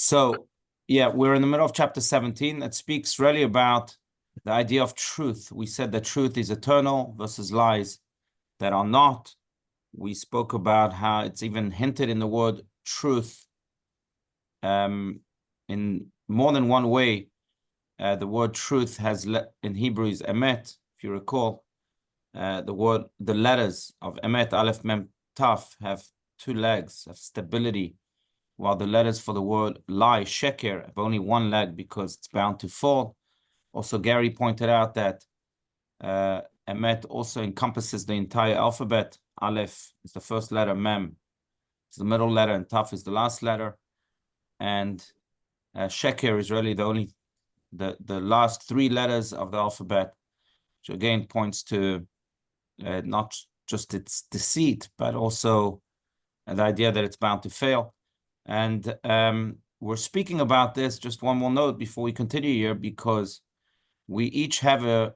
So, yeah, we're in the middle of chapter 17 that speaks really about the idea of truth. We said that truth is eternal versus lies that are not. We spoke about how it's even hinted in the word truth in more than one way. The word truth has in Hebrew is emet, if you recall. The letters of emet, aleph, mem, taf, have two legs, have stability, while the letters for the word lie, sheker, have only one leg because it's bound to fall. Also, Gary pointed out that emet also encompasses the entire alphabet. Aleph is the first letter, mem is the middle letter, and taf is the last letter. And sheker is really the last three letters of the alphabet, which again points to not just its deceit, but also the idea that it's bound to fail. And we're speaking about this, just one more note before we continue here, because we each have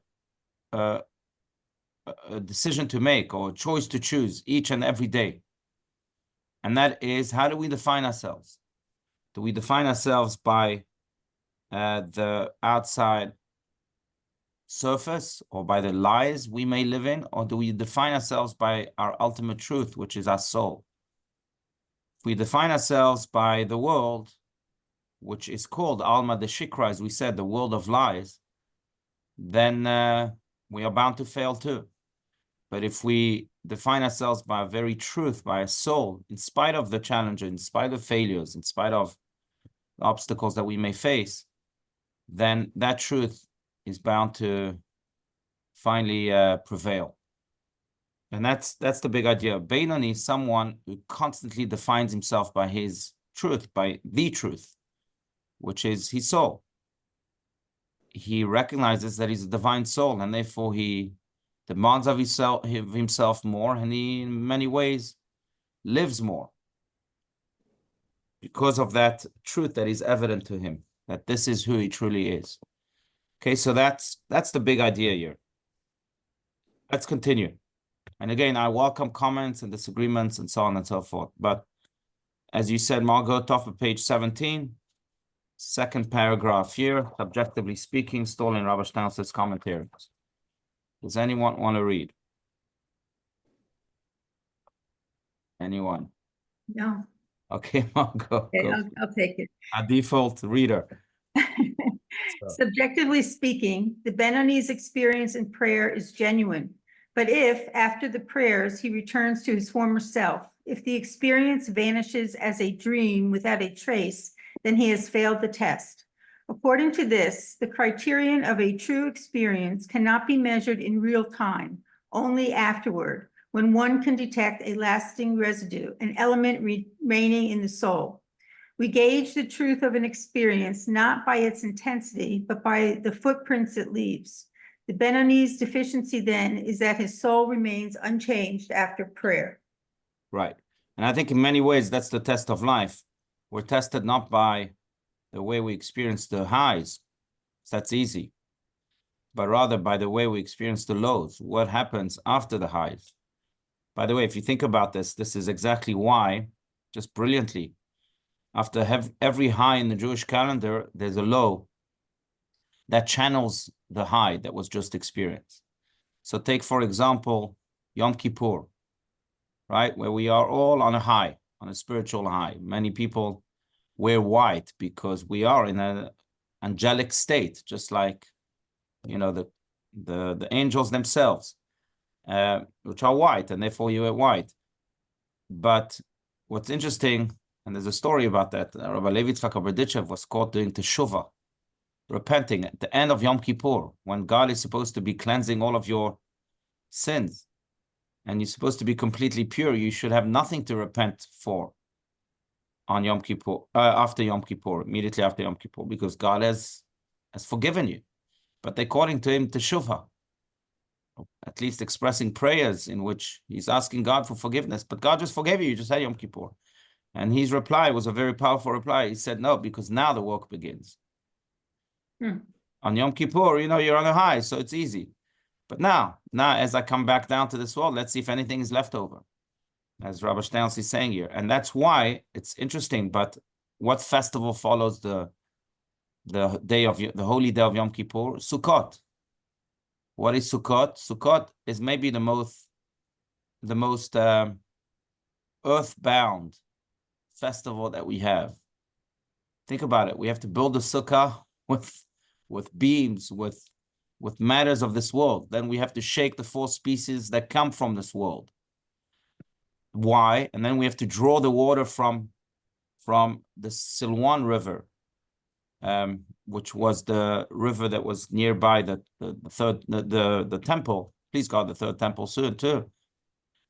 a decision to make or a choice to choose each and every day. And that is, how do we define ourselves? Do we define ourselves by the outside surface or by the lies we may live in, or do we define ourselves by our ultimate truth, which is our soul? If we define ourselves by the world, which is called Alma de Shikra, as we said, the world of lies, then we are bound to fail too. But if we define ourselves by a very truth, by a soul, in spite of the challenges, in spite of failures, in spite of the obstacles that we may face, then that truth is bound to finally prevail. And that's the big idea. Beinoni is someone who constantly defines himself by his truth, by the truth, which is his soul. He recognizes that he's a divine soul, and therefore he demands of himself more, and he, in many ways, lives more because of that truth that is evident to him, that this is who he truly is. Okay, so that's the big idea here. Let's continue. And again, I welcome comments and disagreements and so on and so forth. But as you said, Margot, top of page 17, second paragraph here, subjectively speaking, stolen Rabbi Steinsaltz's commentaries. Does anyone want to read? Anyone? No. Okay, Margot. Okay, I'll take it. A default reader. Subjectively speaking, the Benoni's experience in prayer is genuine. But if, after the prayers, he returns to his former self, if the experience vanishes as a dream without a trace, then he has failed the test. According to this, the criterion of a true experience cannot be measured in real time, only afterward, when one can detect a lasting residue, an element remaining in the soul. We gauge the truth of an experience not by its intensity, but by the footprints it leaves. The Benoni's deficiency then is that his soul remains unchanged after prayer. Right. And I think in many ways, that's the test of life. We're tested not by the way we experience the highs, that's easy, but rather by the way we experience the lows, what happens after the highs. By the way, if you think about this, this is exactly why, just brilliantly, after every high in the Jewish calendar, there's a low that channels the high that was just experienced. So take, for example, Yom Kippur, right? Where we are all on a high, on a spiritual high. Many people wear white because we are in an angelic state, just like, you know, the angels themselves, which are white, and therefore you wear white. But what's interesting, and there's a story about that, Rabbi Levi Tzvak Berditchev was caught doing teshuvah, repenting at the end of Yom Kippur, when God is supposed to be cleansing all of your sins, and you're supposed to be completely pure. You should have nothing to repent for on Yom Kippur, after Yom Kippur, immediately after Yom Kippur, because God has forgiven you. But according to him, teshuvah, at least expressing prayers in which he's asking God for forgiveness, but God just forgave you. You just had Yom Kippur. And his reply was a very powerful reply. He said, no, because now the work begins. On Yom Kippur, you know, you're on a high, so it's easy. But now as I come back down to this world, let's see if anything is left over, as Rabbi Steinsaltz is saying here. And that's why it's interesting. But what festival follows the holy day of Yom Kippur? Sukkot. What is Sukkot? Sukkot is maybe the most earthbound festival that we have. Think about it. We have to build a sukkah with beams, with matters of this world. Then we have to shake the four species that come from this world. Why? And then we have to draw the water from the Silwan River, which was the river that was nearby the temple. Please God, the third temple soon too.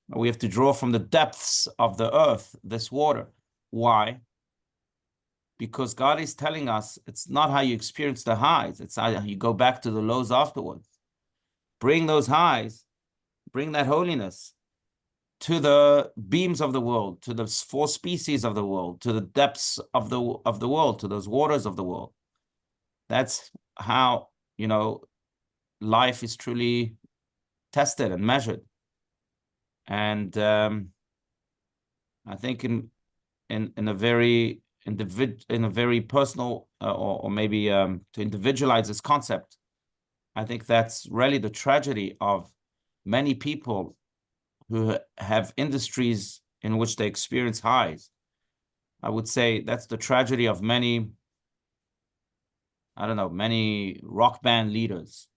We have to draw from the depths of the earth this water. Why? Because God is telling us it's not how you experience the highs, it's how you go back to the lows afterwards. Bring those highs, bring that holiness to the beams of the world, to the four species of the world, to the depths of the world, to those waters of the world. That's how, life is truly tested and measured. And I think in a very personal or maybe to individualize this concept, I think that's really the tragedy of many people who have industries in which they experience highs. I would say that's the tragedy of many, many rock band leaders.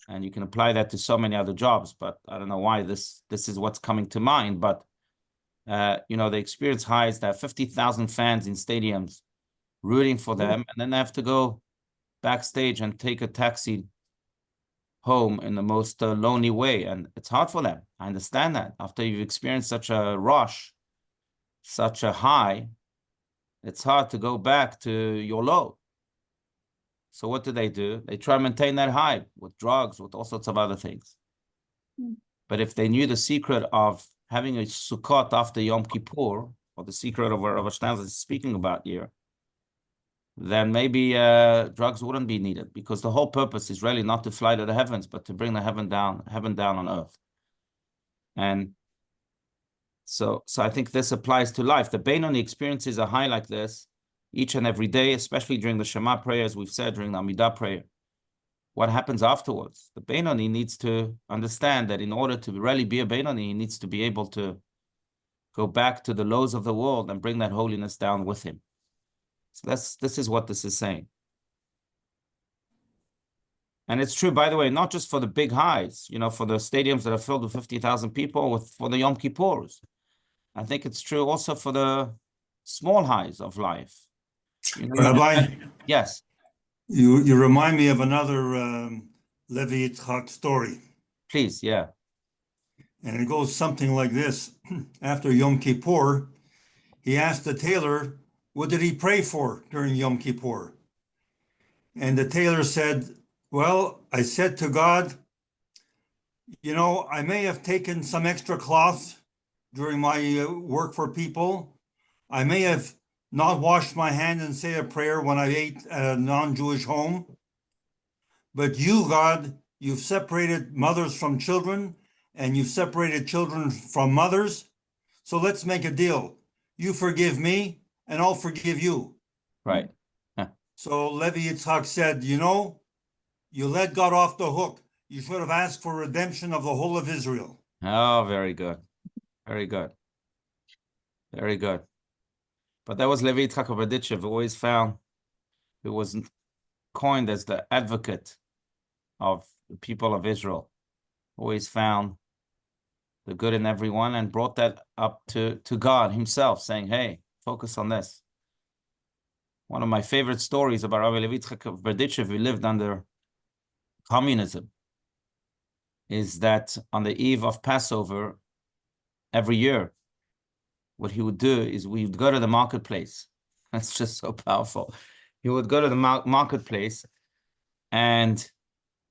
And you can apply that to so many other jobs, but I don't know why this is what's coming to mind. But they experience highs. They have 50,000 fans in stadiums rooting for them, and then they have to go backstage and take a taxi home in the most lonely way, and it's hard for them. I understand that. After you've experienced such a rush, such a high, it's hard to go back to your low. So what do? They try to maintain that high with drugs, with all sorts of other things. But if they knew the secret of having a Sukkot after Yom Kippur, or the secret of what Rav Shnaz is speaking about here, then maybe drugs wouldn't be needed, because the whole purpose is really not to fly to the heavens, but to bring the heaven down on earth. And so I think this applies to life. The Beinoni experiences a high like this each and every day, especially during the Shema prayer, as we've said, during the Amidah prayer. What happens afterwards? The Beinoni needs to understand that in order to really be a Beinoni, he needs to be able to go back to the lows of the world and bring that holiness down with him. So this is what this is saying. And it's true, by the way, not just for the big highs, for the stadiums that are filled with 50,000 people, for the Yom Kippurs. I think it's true also for the small highs of life. Rabbi? Yes. You remind me of another Levi Yitzchak story. Please, yeah. And it goes something like this. After Yom Kippur, he asked the tailor, what did he pray for during Yom Kippur? And the tailor said, well, I said to God, I may have taken some extra cloth during my work for people. I may have not washed my hands and say a prayer when I ate at a non-Jewish home. But you, God, you've separated mothers from children, and you've separated children from mothers. So let's make a deal. You forgive me, and I'll forgive you. Right. So Levi Yitzchak said, you let God off the hook. You should have asked for redemption of the whole of Israel. Oh, very good. Very good. Very good. But that was Levi Yitzchak of Berditchev, who was coined as the advocate of the people of Israel. Always found the good in everyone and brought that up to God himself, saying, hey, focus on this. One of my favorite stories about Rabbi Levi Yitzchak of Berditchev, who lived under communism, is that on the eve of Passover every year, what he would do is we would go to the marketplace. That's just so powerful. He would go to the marketplace and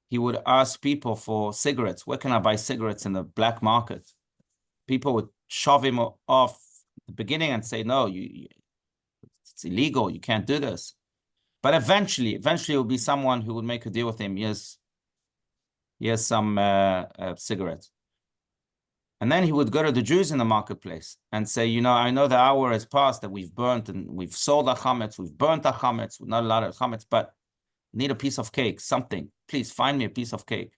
he would ask people for cigarettes. Where can I buy cigarettes in the black market? People would shove him off at the beginning and say, no, it's illegal. You can't do this. But eventually it would be someone who would make a deal with him. Here's some cigarettes. And then he would go to the Jews in the marketplace and say, you know, I know the hour has passed that we've burnt and we've sold our chametz, we've burnt our chametz, not a lot of chametz, but need a piece of cake, something. Please find me a piece of cake.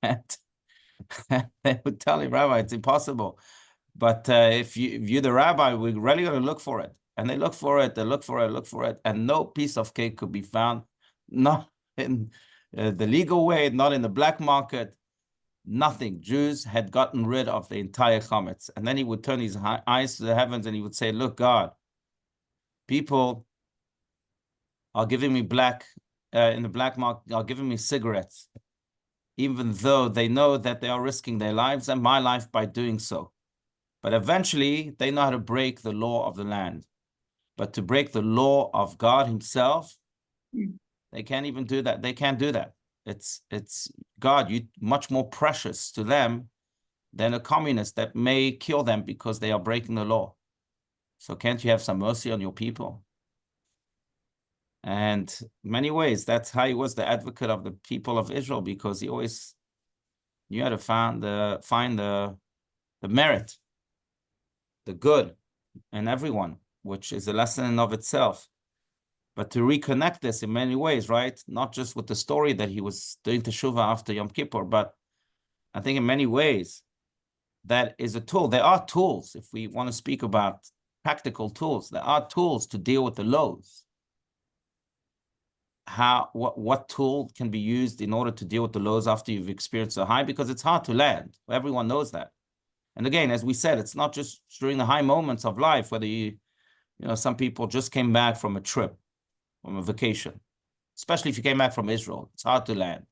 And they would tell him, Rabbi, it's impossible. But if you're the rabbi, we're really going to look for it. And they look for it, and no piece of cake could be found, not in the legal way, not in the black market, nothing. Jews had gotten rid of the entire chametz. And then he would turn his eyes to the heavens and he would say, look, God, people are giving me in the black market, are giving me cigarettes, even though they know that they are risking their lives and my life by doing so. But eventually, they know how to break the law of the land. But to break the law of God himself, they can't even do that. They can't do that. It's God, you much more precious to them than a communist that may kill them because they are breaking the law. So can't you have some mercy on your people? And in many ways, that's how he was the advocate of the people of Israel, because he always knew how to find the merit, the good in everyone, which is a lesson in of itself. But to reconnect this in many ways, right? Not just with the story that he was doing teshuvah after Yom Kippur, but I think in many ways, that is a tool. There are tools, if we want to speak about practical tools, there are tools to deal with the lows. What tool can be used in order to deal with the lows after you've experienced a high? Because it's hard to land. Everyone knows that. And again, as we said, it's not just during the high moments of life, whether you know, some people just came back from a trip, from a vacation, especially if you came back from Israel, it's hard to land.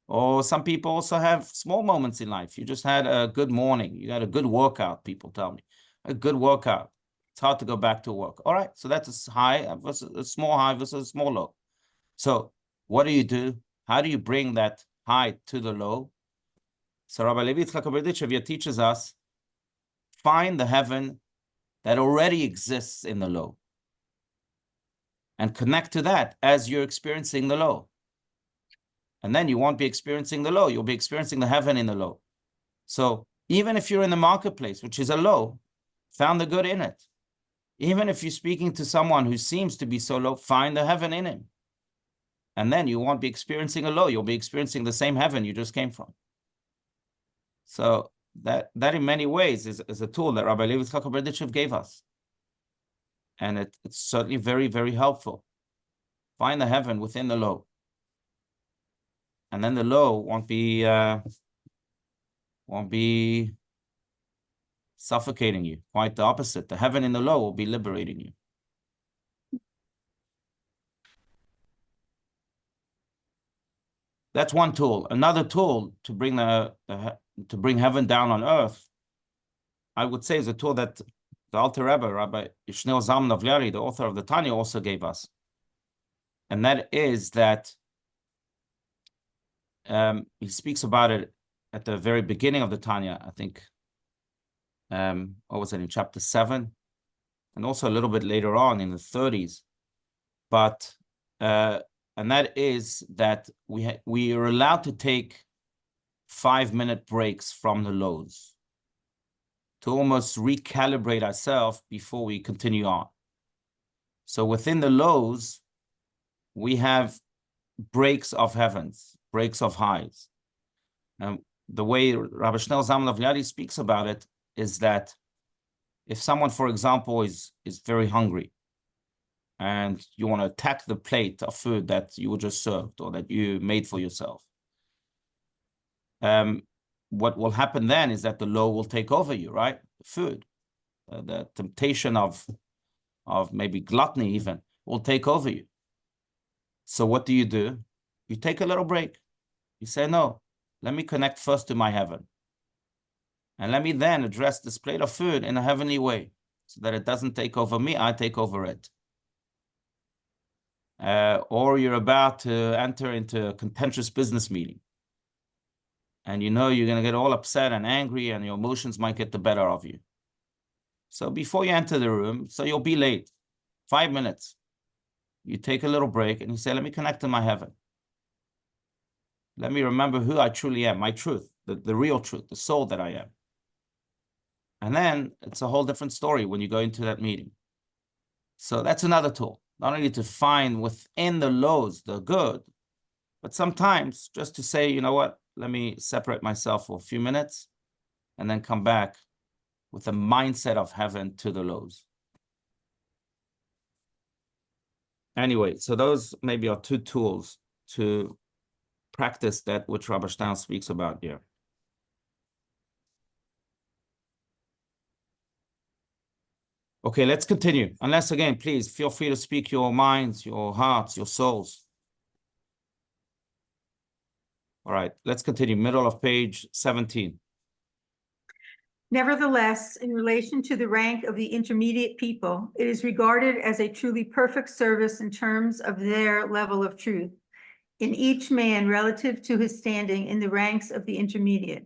Or some people also have small moments in life. You just had a good morning. You had a good workout, people tell me. A good workout. It's hard to go back to work. All right, so that's a high versus a small high versus a small low. So what do? How do you bring that high to the low? So Rabbi Levi Yitzchak Berditchev teaches us, find the heaven that already exists in the low and connect to that as you're experiencing the low. And then you won't be experiencing the low. You'll be experiencing the heaven in the low. So even if you're in the marketplace, which is a low, found the good in it. Even if you're speaking to someone who seems to be so low, find the heaven in him. And then you won't be experiencing a low. You'll be experiencing the same heaven you just came from. So that in many ways is a tool that Rabbi Levi Yitzchak Berditchev gave us. And it's certainly very, very helpful. Find the heaven within the low. And then the low won't be suffocating you. Quite the opposite. The heaven in the low will be liberating you. That's one tool. Another tool to bring to bring heaven down on earth, I would say, is a tool that the Alter Rebbe, Rabbi Shneur Zalman of Liari, the author of the Tanya, also gave us. And that is that he speaks about it at the very beginning of the Tanya, I think, what was it, in chapter 7, and also a little bit later on in the 30s. But, and that is that we are allowed to take 5-minute breaks from the lows to almost recalibrate ourselves before we continue on. So within the lows, we have breaks of heavens, breaks of highs. And the way Rabbi Shneur Zalman of Liadi speaks about it is that if someone, for example, is very hungry and you want to attack the plate of food that you were just served or that you made for yourself, what will happen then is that the low will take over you, right? Food, the temptation of maybe gluttony even will take over you. So what do? You take a little break. You say, no, let me connect first to my heaven. And let me then address this plate of food in a heavenly way so that it doesn't take over me, I take over it. Or you're about to enter into a contentious business meeting. And you know you're going to get all upset and angry and your emotions might get the better of you. So before you enter the room, so you'll be late, 5 minutes, you take a little break and you say, let me connect to my heaven. Let me remember who I truly am, my truth. the real truth, the soul that I am. And then it's a whole different story when you go into that meeting. So that's another tool, not only to find within the lows the good, but sometimes just to say, you know what, let me separate myself for a few minutes and then come back with a mindset of heaven to the lows. Anyway, so those maybe are two tools to practice that which Rabbi Stein speaks about here. Okay, let's continue. Unless, again, please feel free to speak your minds, your hearts, your souls. All right, let's continue. Middle of page 17. Nevertheless, in relation to the rank of the intermediate people, it is regarded as a truly perfect service in terms of their level of truth, in each man relative to his standing in the ranks of the intermediate.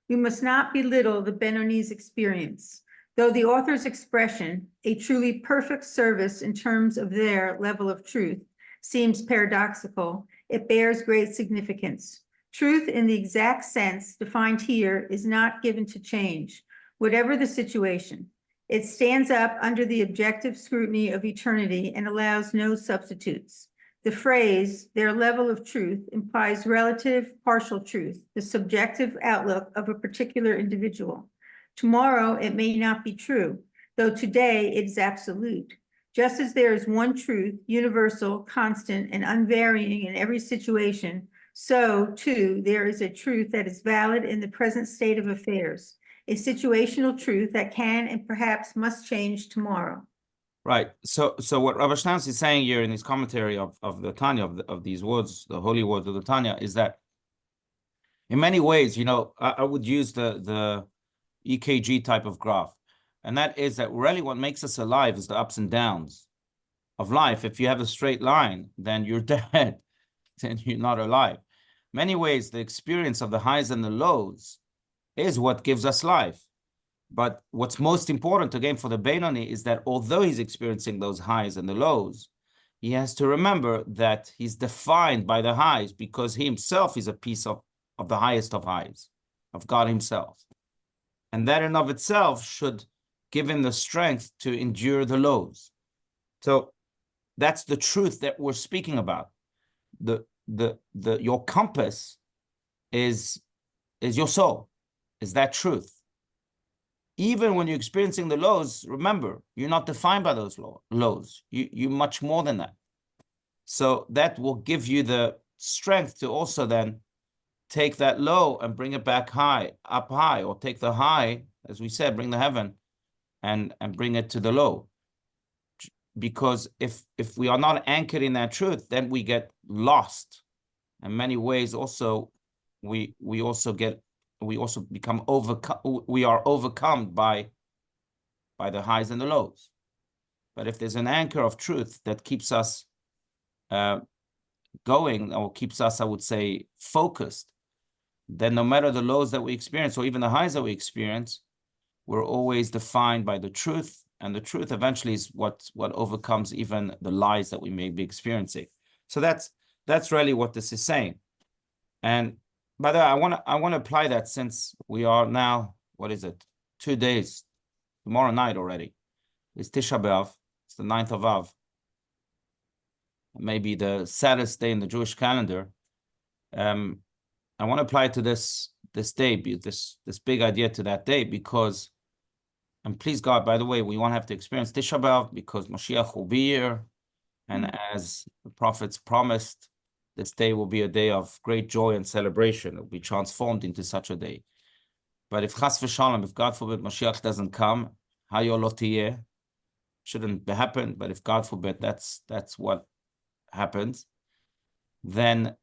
We must not belittle the Benoni's experience. Though the author's expression, a truly perfect service in terms of their level of truth, seems paradoxical, it bears great significance. Truth in the exact sense defined here is not given to change, whatever the situation. It stands up under the objective scrutiny of eternity and allows no substitutes. The phrase, their level of truth, implies relative partial truth, the subjective outlook of a particular individual. Tomorrow, it may not be true, though today it is absolute. Just as there is one truth, universal, constant, and unvarying in every situation, so, too, there is a truth that is valid in the present state of affairs, a situational truth that can and perhaps must change tomorrow. Right. So what Rabbi Shtans is saying here in his commentary of the Tanya, of these words, the holy words of the Tanya, is that in many ways, you know, I would use the EKG type of graph. And that is that really what makes us alive is the ups and downs of life. If you have a straight line, then you're dead, then you're not alive. Many ways, the experience of the highs and the lows is what gives us life. But what's most important, again, for the Benoni is that although he's experiencing those highs and the lows, he has to remember that he's defined by the highs because he himself is a piece of the highest of highs, of God himself. And that in of itself should give him the strength to endure the lows. So that's the truth that we're speaking about. Your compass is your soul, is that truth. Even when you're experiencing the lows, remember, you're not defined by those lows. You're much more than that. So that will give you the strength to also then take that low and bring it back up high, or take the high, as we said, bring the heaven and bring it to the low. Because if we are not anchored in that truth, then we get lost. In many ways, also, we also become overcome. We are overcome by the highs and the lows. But if there's an anchor of truth that keeps us going, or keeps us, I would say, focused, then no matter the lows that we experience, or even the highs that we experience, we're always defined by the truth. And the truth eventually is what overcomes even the lies that we may be experiencing. So that's really what this is saying. And by the way, I want to apply that, since we are now, what is it? 2 days, tomorrow night already. It's Tisha B'Av. It's the 9th of Av. Maybe the saddest day in the Jewish calendar. I want to apply it to this day, this big idea to that day, because, and please God, by the way, we won't have to experience Tisha B'Av because Mashiach will be here. And as the prophets promised, this day will be a day of great joy and celebration. It will be transformed into such a day. But if Chas v'Shalom, if God forbid Mashiach doesn't come, Hayo lo tiyeh, shouldn't happen, but if God forbid that's what happens, then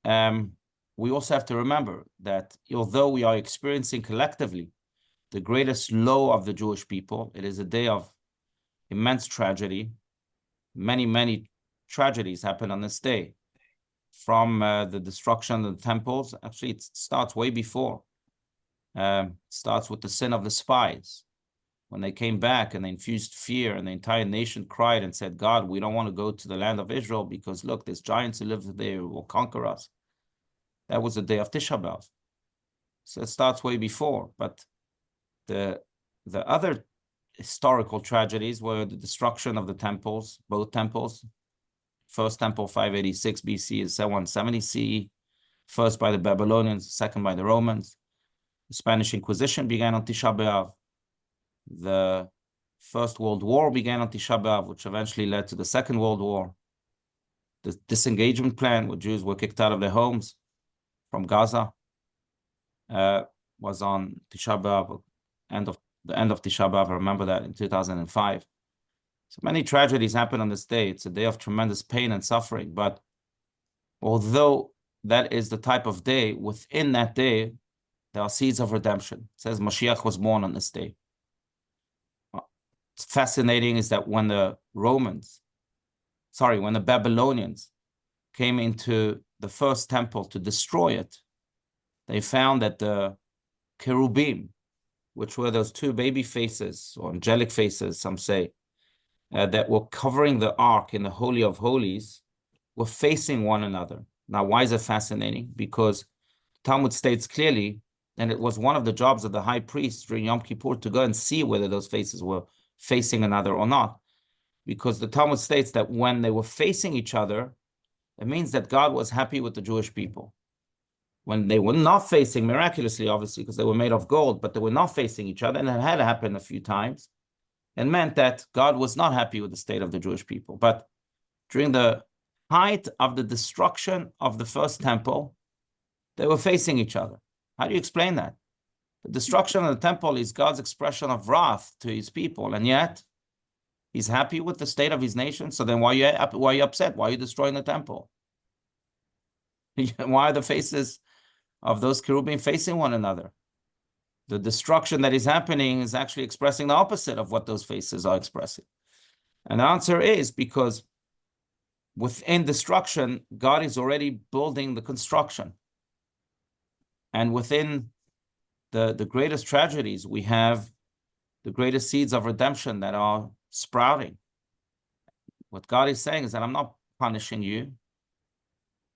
we also have to remember that although we are experiencing collectively the greatest low of the Jewish people, it is a day of immense tragedy. Many, many tragedies happen on this day. From the destruction of the temples, actually it starts way before. It starts with the sin of the spies. When they came back and they infused fear, and the entire nation cried and said, God, we don't want to go to the land of Israel because look, there's giants who live there who will conquer us. That was the day of Tisha B'Av. So it starts way before. But the other historical tragedies were the destruction of the temples, both temples. First temple, 586 BC, is 170 CE. First by the Babylonians, second by the Romans. The Spanish Inquisition began on Tisha B'Av. The First World War began on Tisha B'Av, which eventually led to the Second World War. The disengagement plan, where Jews were kicked out of their homes from Gaza, was on Tisha B'Av, the end of Tisha B'Av. I remember that in 2005. So many tragedies happen on this day. It's a day of tremendous pain and suffering. But although that is the type of day, within that day, there are seeds of redemption. It says Mashiach was born on this day. What's fascinating is that when the Babylonians came into the first temple to destroy it, they found that the cherubim, which were those two baby faces, or angelic faces, some say, that were covering the ark in the Holy of Holies, were facing one another. Now, why is it fascinating? Because Talmud states clearly, and it was one of the jobs of the high priest during Yom Kippur to go and see whether those faces were facing another or not. Because the Talmud states that when they were facing each other, it means that God was happy with the Jewish people. When they were not facing, miraculously, obviously, because they were made of gold, but they were not facing each other, and it had happened a few times, it meant that God was not happy with the state of the Jewish people. But during the height of the destruction of the first temple, they were facing each other. How do you explain that? The destruction of the temple is God's expression of wrath to his people, and yet he's happy with the state of his nation. So then why are you upset? Why are you destroying the temple? Why are the faces of those cherubim facing one another? The destruction that is happening is actually expressing the opposite of what those faces are expressing. And the answer is because within destruction, God is already building the construction. And within the greatest tragedies, we have the greatest seeds of redemption that are sprouting. What God is saying is that I'm not punishing you.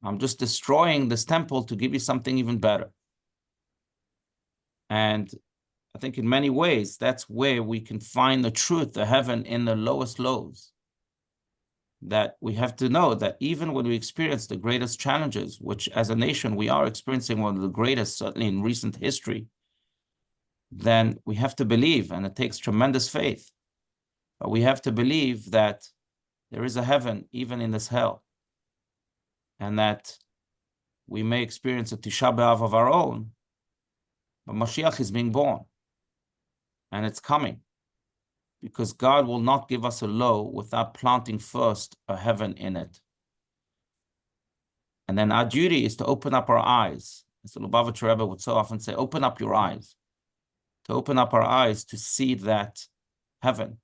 I'm just destroying this temple to give you something even better. And I think in many ways, that's where we can find the truth, the heaven in the lowest lows. That we have to know that even when we experience the greatest challenges, which as a nation we are experiencing one of the greatest, certainly in recent history, then we have to believe, and it takes tremendous faith, but we have to believe that there is a heaven even in this hell, and that we may experience a Tisha B'Av of our own, but Mashiach is being born, and it's coming, because God will not give us a low without planting first a heaven in it. And then our duty is to open up our eyes. As the Lubavitcher Rebbe would so often say, open up your eyes. To open up our eyes to see that heaven.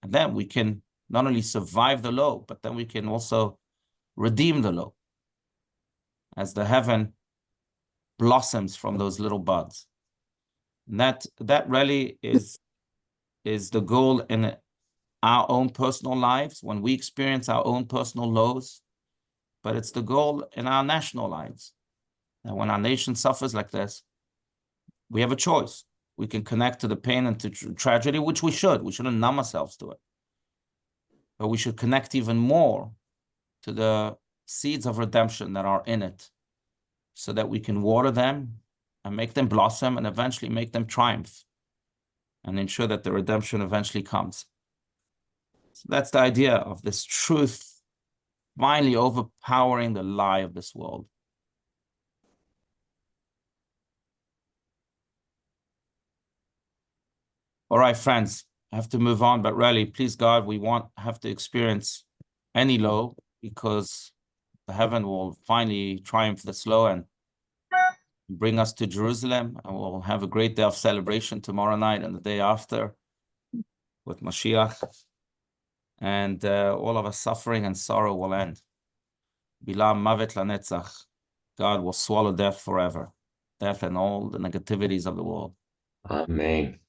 And then we can not only survive the low, but then we can also redeem the low. As the heaven blossoms from those little buds. And that really is the goal in our own personal lives, when we experience our own personal lows, but it's the goal in our national lives. And when our nation suffers like this, we have a choice. We can connect to the pain and to tragedy, which we should. We shouldn't numb ourselves to it. But we should connect even more to the seeds of redemption that are in it, so that we can water them and make them blossom and eventually make them triumph and ensure that the redemption eventually comes. So that's the idea of this truth finally overpowering the lie of this world. All right, friends, I have to move on, but really, please God, we won't have to experience any low, because the heaven will finally triumph this low and bring us to Jerusalem, and we'll have a great day of celebration tomorrow night and the day after with Mashiach, and all of our suffering and sorrow will end. Bila mavet lanetzach. God will swallow death forever, death and all the negativities of the world. Amen.